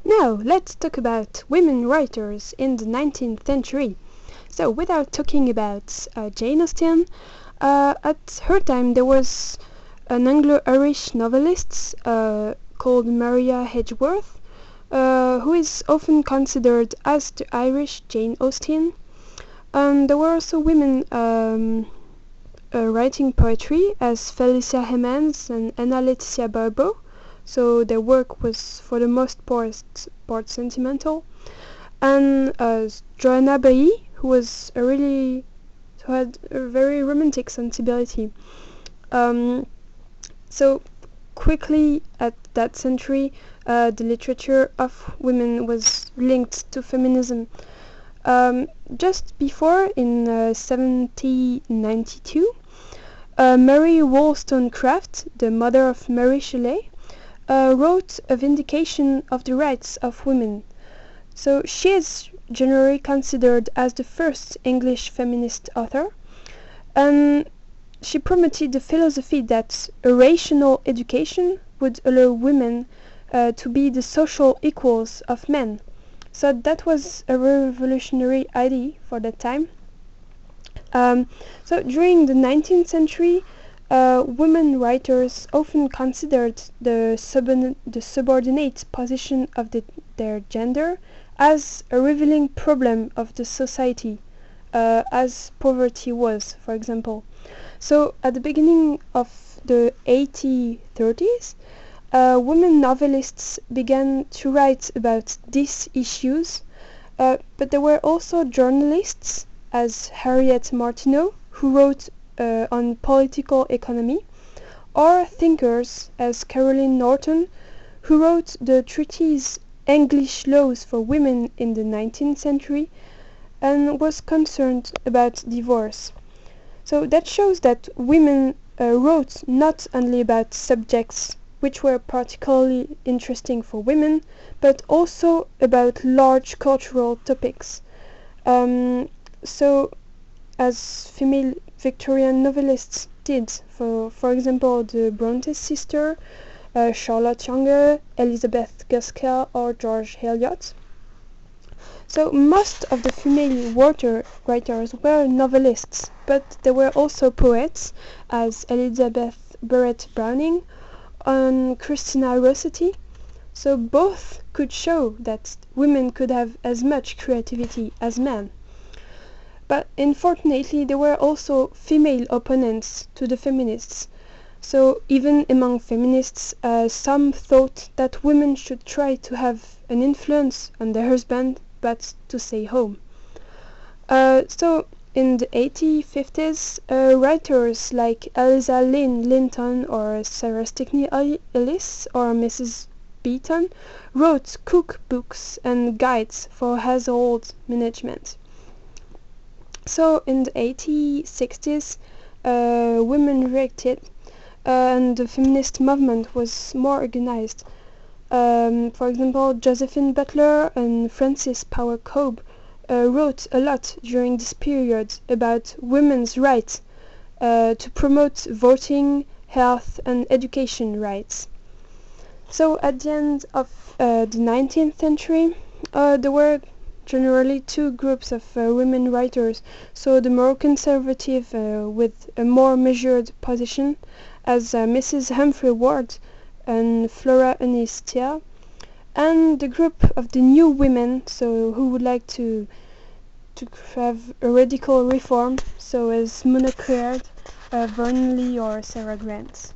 Now, let's talk about women writers in the 19th century. So, without talking about Jane Austen, at her time there was an Anglo-Irish novelist called Maria Edgeworth, who is often considered as the Irish Jane Austen. There were also women writing poetry as Felicia Hemans and Anna Letizia Barbeau, so their work was for the most part sentimental. And Joanna Baillie, who had a very romantic sensibility. So quickly at that century, the literature of women was linked to feminism. Just before, in 1792, Mary Wollstonecraft, the mother of Mary Shelley, wrote a vindication of the rights of women. So she is generally considered as the first English feminist author, and she promoted the philosophy that a rational education would allow women to be the social equals of men. So that was a revolutionary idea for that time. So during the 19th century, women writers often considered the subordinate position of their gender as a revealing problem of the society, as poverty was, for example. So at the beginning of the 1830s, women novelists began to write about these issues, but there were also journalists as Harriet Martineau, who wrote on political economy, or thinkers as Caroline Norton, who wrote the treatise English Laws for Women in the 19th Century and was concerned about divorce. So that shows that women wrote not only about subjects which were particularly interesting for women, but also about large cultural topics. So, as female Victorian novelists did, for example, the Bronte sister, Charlotte Younger, Elizabeth Gaskell, or George Eliot. So most of the female writers were novelists, but there were also poets as Elizabeth Barrett Browning and Christina Rossetti. So both could show that women could have as much creativity as men. But unfortunately, there were also female opponents to the feminists. So even among feminists, some thought that women should try to have an influence on their husband, but to stay home. So in the 1850s, writers like Eliza Lynn Linton or Sarah Stickney Ellis or Mrs. Beeton wrote cookbooks and guides for household management. So in the 1860s, women reacted, and the feminist movement was more organized. For example, Josephine Butler and Frances Power Cobbe wrote a lot during this period about women's rights to promote voting, health, and education rights. So at the end of the 19th century, there were generally two groups of women writers. So the more conservative with a more measured position as Mrs. Humphrey Ward and Flora Anistia, and the group of the new women, so who would like to have a radical reform, so as Mona Creard, Vernon Lee or Sarah Grant.